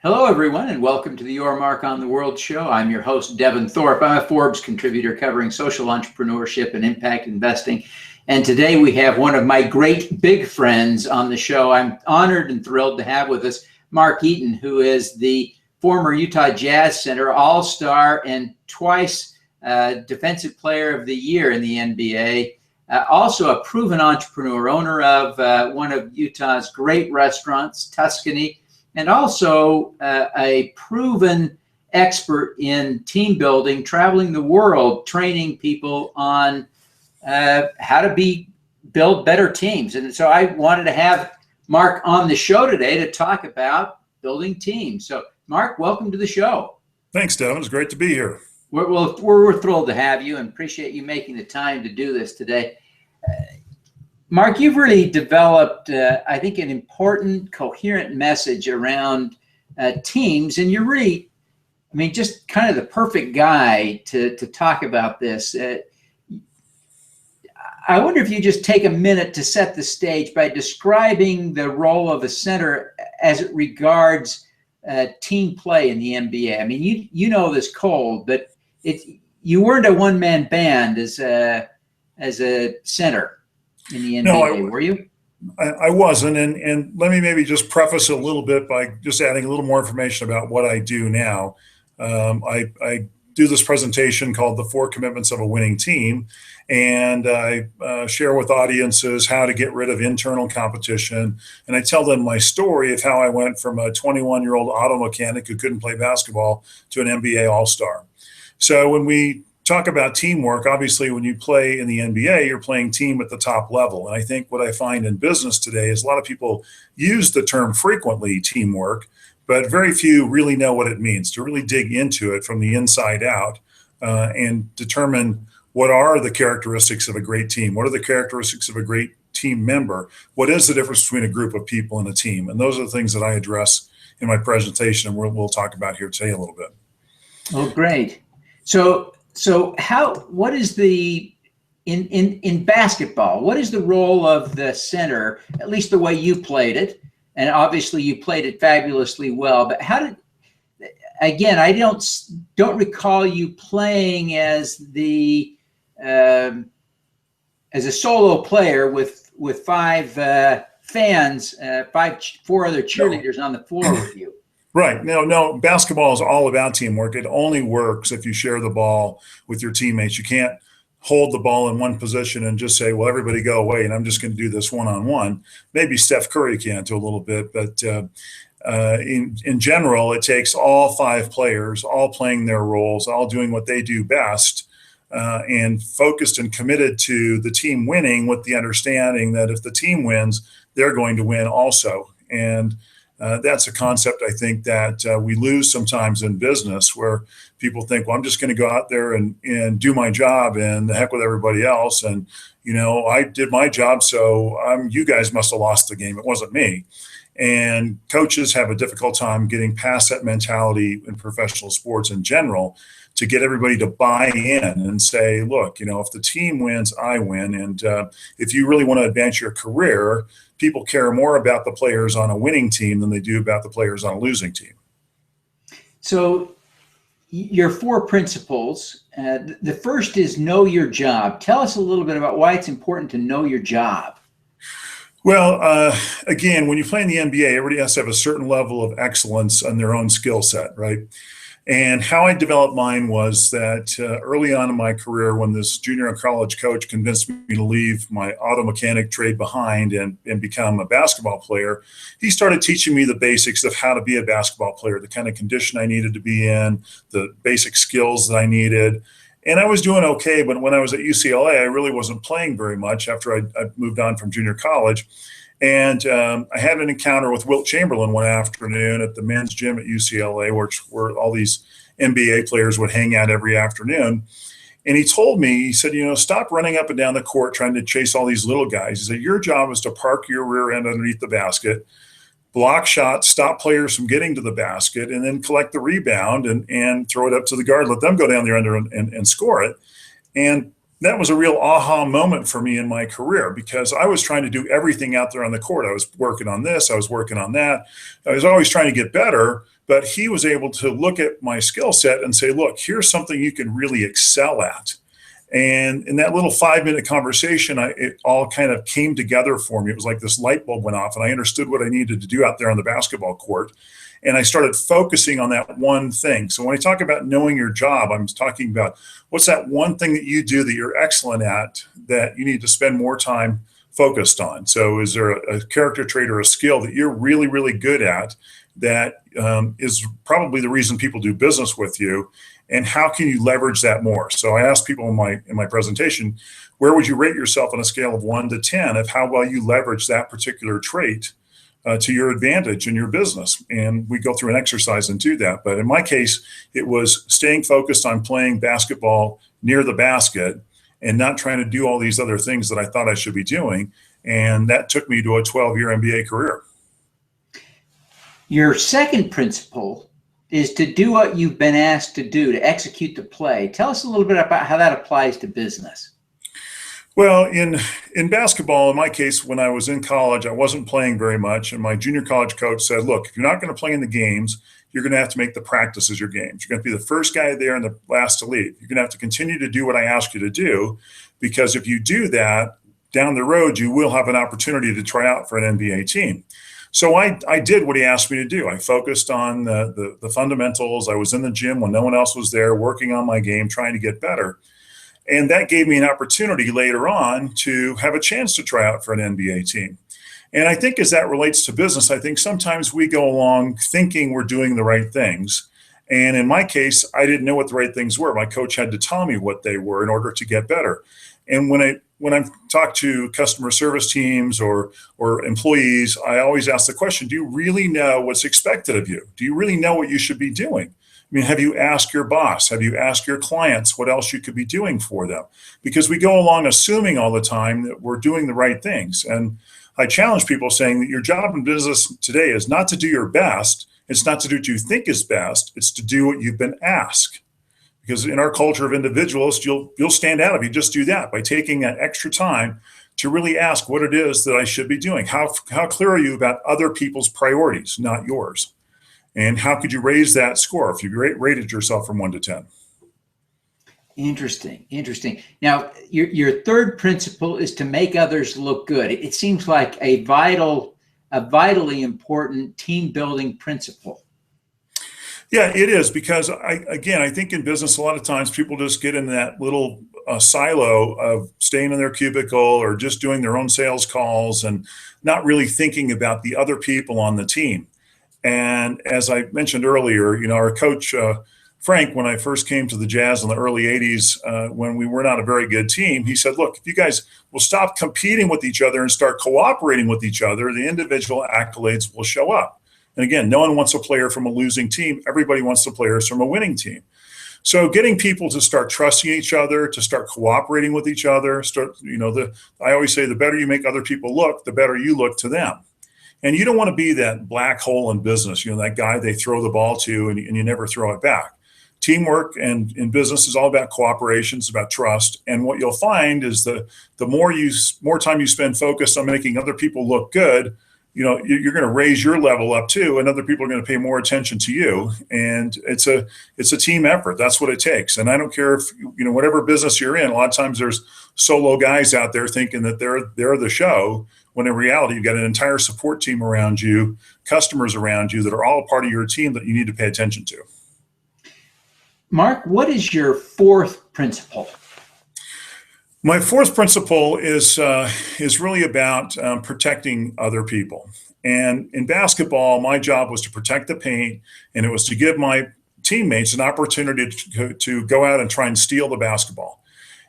Hello, everyone, and welcome to the Your Mark on the World show. I'm your host, Devin Thorpe. I'm a Forbes contributor covering social entrepreneurship and impact investing. And today we have one of my great big friends on the show. I'm honored and thrilled to have with us Mark Eaton, who is the former Utah Jazz center, all-star, and twice Defensive Player of the Year in the NBA. Also a proven entrepreneur, owner of one of Utah's great restaurants, Tuscany, and also a proven expert in team building, traveling the world, training people on how to build better teams. And so I wanted to have Mark on the show today to talk about building teams. So Mark, welcome to the show. Thanks, Devin. It's great to be here. We're thrilled to have you and appreciate you making the time to do this today. Mark, you've really developed, I think, an important, coherent message around teams, and you're really, just kind of the perfect guy to talk about this. I wonder if you just take a minute to set the stage by describing the role of a center as it regards team play in the NBA. You know this cold, but you weren't a one-man band as a center in the NBA, were you? I wasn't, and let me maybe just preface it a little bit by just adding a little more information about what I do now. I do this presentation called The 4 Commitments of a Winning Team, and I share with audiences how to get rid of internal competition, and I tell them my story of how I went from a 21-year-old auto mechanic who couldn't play basketball to an NBA All-Star. So when we talk about teamwork, obviously when you play in the NBA, you're playing team at the top level. And I think what I find in business today is a lot of people use the term frequently, teamwork, but very few really know what it means to really dig into it from the inside out and determine what are the characteristics of a great team? What are the characteristics of a great team member? What is the difference between a group of people and a team? And those are the things that I address in my presentation, and we'll talk about here today a little bit. Oh, great. So what is in basketball, what is the role of the center, at least the way you played it? And obviously you played it fabulously well, but I don't recall you playing as a solo player with 5 fans, 4 other cheerleaders on the floor with you. Right. No, basketball is all about teamwork. It only works if you share the ball with your teammates. You can't hold the ball in one position and just say, well, everybody go away, and I'm just going to do this one-on-one. Maybe Steph Curry can to a little bit, but in general, it takes all 5 players, all playing their roles, all doing what they do best, and focused and committed to the team winning with the understanding that if the team wins, they're going to win also. And that's a concept I think that we lose sometimes in business, where people think, well, I'm just going to go out there and do my job and the heck with everybody else. And, I did my job, so you guys must have lost the game. It wasn't me. And coaches have a difficult time getting past that mentality in professional sports in general to get everybody to buy in and say, look, if the team wins, I win. And if you really want to advance your career, people care more about the players on a winning team than they do about the players on a losing team. So your 4 principles, the first is know your job. Tell us a little bit about why it's important to know your job. Well, again, when you play in the NBA, everybody has to have a certain level of excellence on their own skill set, right? And how I developed mine was that early on in my career, when this junior college coach convinced me to leave my auto mechanic trade behind and become a basketball player, he started teaching me the basics of how to be a basketball player, the kind of condition I needed to be in, the basic skills that I needed. And I was doing okay, but when I was at UCLA, I really wasn't playing very much after I moved on from junior college. And I had an encounter with Wilt Chamberlain one afternoon at the men's gym at UCLA, where all these NBA players would hang out every afternoon. And he told me, he said, stop running up and down the court trying to chase all these little guys. He said, your job is to park your rear end underneath the basket, block shots, stop players from getting to the basket, and then collect the rebound and throw it up to the guard, let them go down there under and score it. And that was a real aha moment for me in my career, because I was trying to do everything out there on the court. I was working on this, I was working on that. I was always trying to get better, but he was able to look at my skill set and say, look, here's something you can really excel at. And in that little 5-minute conversation, it all kind of came together for me. It was like this light bulb went off, and I understood what I needed to do out there on the basketball court. And I started focusing on that one thing. So when I talk about knowing your job, I'm talking about what's that one thing that you do that you're excellent at that you need to spend more time focused on. So is there a character trait or a skill that you're really, really good at that is probably the reason people do business with you? And how can you leverage that more? So I asked people in my presentation, where would you rate yourself on a scale of 1 to 10 of how well you leverage that particular trait to your advantage in your business? And we go through an exercise and do that. But in my case, it was staying focused on playing basketball near the basket and not trying to do all these other things that I thought I should be doing. And that took me to a 12-year MBA career. Your second principle is to do what you've been asked to do, to execute the play. Tell us a little bit about how that applies to business. Well, in basketball, in my case, when I was in college, I wasn't playing very much. And my junior college coach said, look, if you're not going to play in the games, you're going to have to make the practices your games. You're going to be the first guy there and the last to leave. You're going to have to continue to do what I ask you to do, because if you do that, down the road, you will have an opportunity to try out for an NBA team. So I did what he asked me to do. I focused on the fundamentals. I was in the gym when no one else was there, working on my game, trying to get better. And that gave me an opportunity later on to have a chance to try out for an NBA team. And I think as that relates to business, I think sometimes we go along thinking we're doing the right things. And in my case, I didn't know what the right things were. My coach had to tell me what they were in order to get better. And when I talk to customer service teams or employees, I always ask the question, do you really know what's expected of you? Do you really know what you should be doing? I mean, have you asked your boss? Have you asked your clients what else you could be doing for them? Because we go along assuming all the time that we're doing the right things. And I challenge people saying that your job in business today is not to do your best. It's not to do what you think is best. It's to do what you've been asked. Because in our culture of individualists, you'll stand out if you just do that by taking that extra time to really ask what it is that I should be doing. How clear are you about other people's priorities, not yours? And how could you raise that score if you rated yourself from 1 to 10? Interesting. Now, your third principle is to make others look good. It seems like a vitally important team building principle. Yeah, it is, because I think in business, a lot of times people just get in that little silo of staying in their cubicle or just doing their own sales calls and not really thinking about the other people on the team. And as I mentioned earlier, our coach, Frank, when I first came to the Jazz in the early 80s, when we were not a very good team, he said, look, if you guys will stop competing with each other and start cooperating with each other, the individual accolades will show up. And again, no one wants a player from a losing team. Everybody wants the players from a winning team. So getting people to start trusting each other, to start cooperating with each other, I always say the better you make other people look, the better you look to them. And you don't want to be that black hole in business, that guy they throw the ball to and you never throw it back. Teamwork and in business is all about cooperation, it's about trust. And what you'll find is the more time you spend focused on making other people look good, you're going to raise your level up too, and other people are going to pay more attention to you. And it's a team effort. That's what it takes. And I don't care if whatever business you're in. A lot of times there's solo guys out there thinking that they're the show, when in reality you've got an entire support team around you, customers around you that are all a part of your team that you need to pay attention to. Mark, what is your fourth principle? My fourth principle is really about protecting other people. And in basketball, my job was to protect the paint, and it was to give my teammates an opportunity to go out and try and steal the basketball.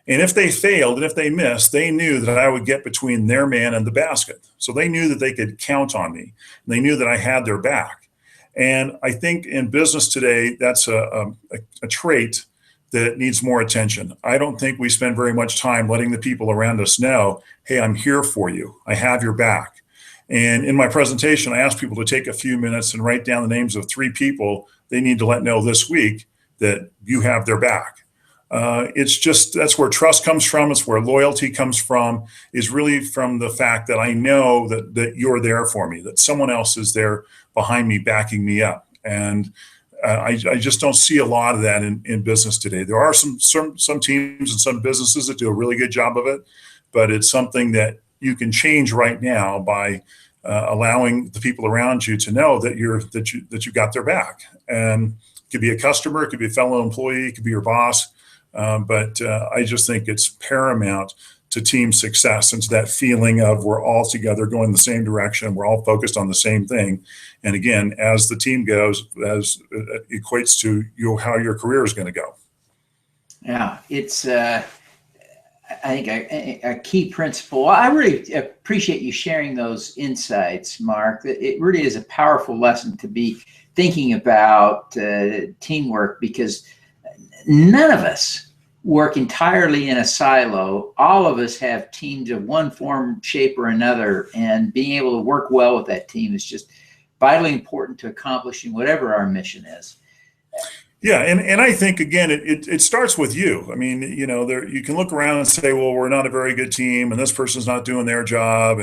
And if they failed and if they missed, they knew that I would get between their man and the basket. So they knew that they could count on me. And they knew that I had their back. And I think in business today, that's a trait that needs more attention. I don't think we spend very much time letting the people around us know, hey, I'm here for you. I have your back. And in my presentation, I asked people to take a few minutes and write down the names of 3 people they need to let know this week that you have their back. That's where trust comes from. It's where loyalty comes from, is really from the fact that I know that you're there for me, that someone else is there behind me, backing me up. And I just don't see a lot of that in business today. There are some teams and some businesses that do a really good job of it, but it's something that you can change right now by allowing the people around you to know that you got their back. And it could be a customer, it could be a fellow employee, it could be your boss. But I just think it's paramount to team success and to that feeling of we're all together going the same direction. We're all focused on the same thing. And again, as the team goes, as it equates to how your career is going to go. Yeah, it's I think a key principle. I really appreciate you sharing those insights, Mark. It really is a powerful lesson to be thinking about teamwork, because none of us work entirely in a silo. All of us have teams of one form, shape, or another, and being able to work well with that team is just vitally important to accomplishing whatever our mission is. Yeah, and I think again, it starts with you. I mean, you can look around and say, well, we're not a very good team, and this person's not doing their job.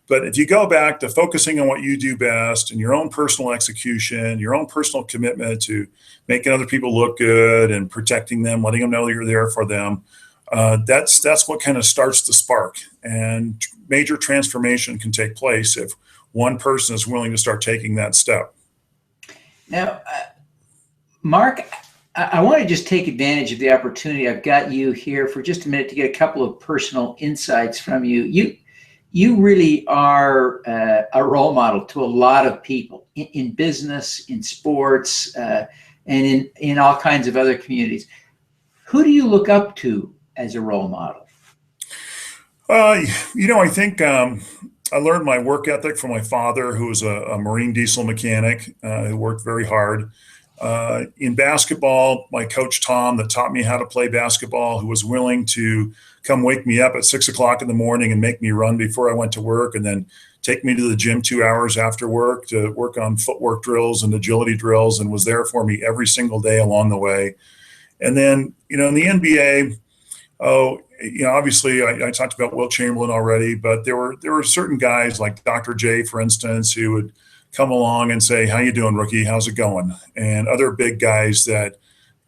But if you go back to focusing on what you do best and your own personal execution, your own personal commitment to making other people look good and protecting them, letting them know you're there for them, that's what kind of starts the spark. And major transformation can take place if one person is willing to start taking that step. Now, Mark, I want to just take advantage of the opportunity. I've got you here for just a minute to get a couple of personal insights from you. You really are a role model to a lot of people in business, in sports, and in all kinds of other communities. Who do you look up to as a role model? I think I learned my work ethic from my father, who was a marine diesel mechanic who worked very hard. In basketball, my coach, Tom, that taught me how to play basketball, who was willing to come wake me up at 6 o'clock in the morning and make me run before I went to work, and then take me to the gym 2 hours after work to work on footwork drills and agility drills, and was there for me every single day along the way. And then, in the NBA, obviously I talked about Wilt Chamberlain already, but there were certain guys like Dr. J, for instance, who would come along and say, "How you doing, rookie? How's it going?" And other big guys that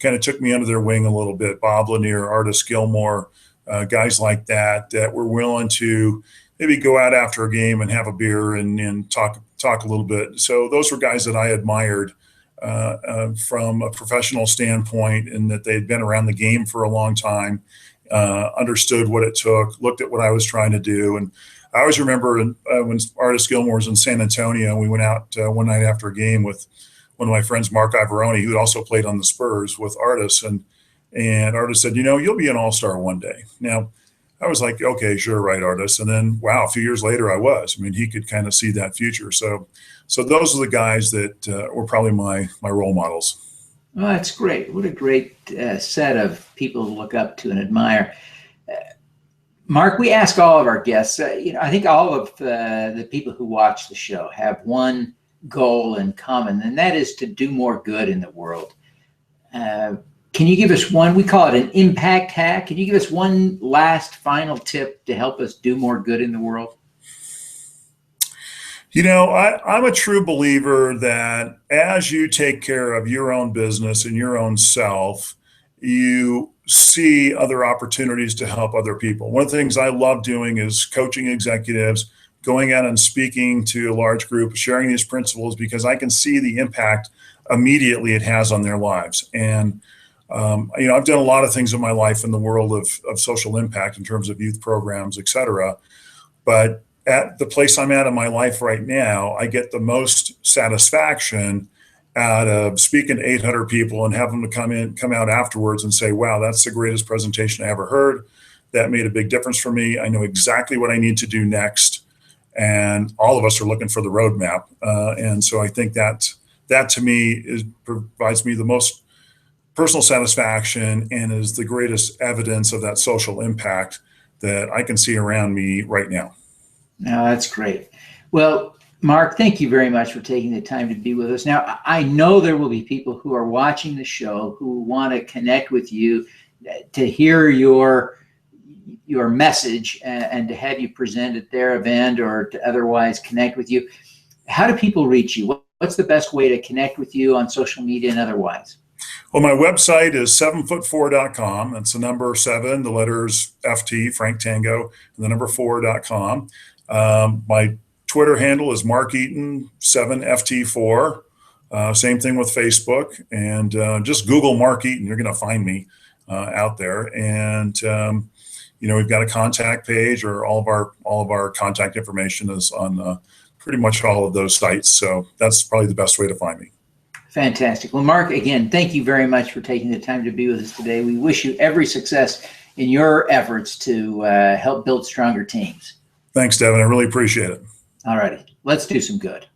kind of took me under their wing a little bit, Bob Lanier, Artis Gilmore, guys like that were willing to maybe go out after a game and have a beer and talk a little bit. So those were guys that I admired from a professional standpoint, and that they'd been around the game for a long time, understood what it took, looked at what I was trying to do. And I always remember when Artis Gilmore was in San Antonio, we went out one night after a game with one of my friends, Mark Ivoroni, who also played on the Spurs with Artis. And Artis said, "You'll be an all-star one day." Now, I was like, "Okay, sure, right, Artis." And then, wow, a few years later, I was. I mean, he could kind of see that future. So those are the guys that were probably my role models. Well, that's great. What a great set of people to look up to and admire. Mark, we ask all of our guests, I think all of the people who watch the show have one goal in common, and that is to do more good in the world. Can you give us one? We call it an impact hack. Can you give us one last final tip to help us do more good in the world? I'm a true believer that as you take care of your own business and your own self, you see other opportunities to help other people. One of the things I love doing is coaching executives, going out and speaking to a large group, sharing these principles, because I can see the impact immediately it has on their lives. And, I've done a lot of things in my life in the world of social impact in terms of youth programs, et cetera. But at the place I'm at in my life right now, I get the most satisfaction out of speaking to 800 people and have them to come out afterwards and say, "Wow, that's the greatest presentation I ever heard. That made a big difference for me. I know exactly what I need to do next." And all of us are looking for the roadmap. And so I think that to me provides me the most personal satisfaction and is the greatest evidence of that social impact that I can see around me right now. No, that's great. Well, Mark, thank you very much for taking the time to be with us. Now, I know there will be people who are watching the show who want to connect with you, to hear your message and to have you present at their event or to otherwise connect with you. How do people reach you? what's the best way to connect with you on social media and otherwise? Well, my website is 7foot4.com. That's the number 7, the letters FT, Frank Tango, and the number 4.com. My Twitter handle is Mark Eaton 7FT4. Same thing with Facebook, and just Google Mark Eaton. You're going to find me out there. And we've got a contact page, or all of our contact information is on pretty much all of those sites. So that's probably the best way to find me. Fantastic. Well, Mark, again, thank you very much for taking the time to be with us today. We wish you every success in your efforts to help build stronger teams. Thanks, Devin. I really appreciate it. All righty. Let's do some good.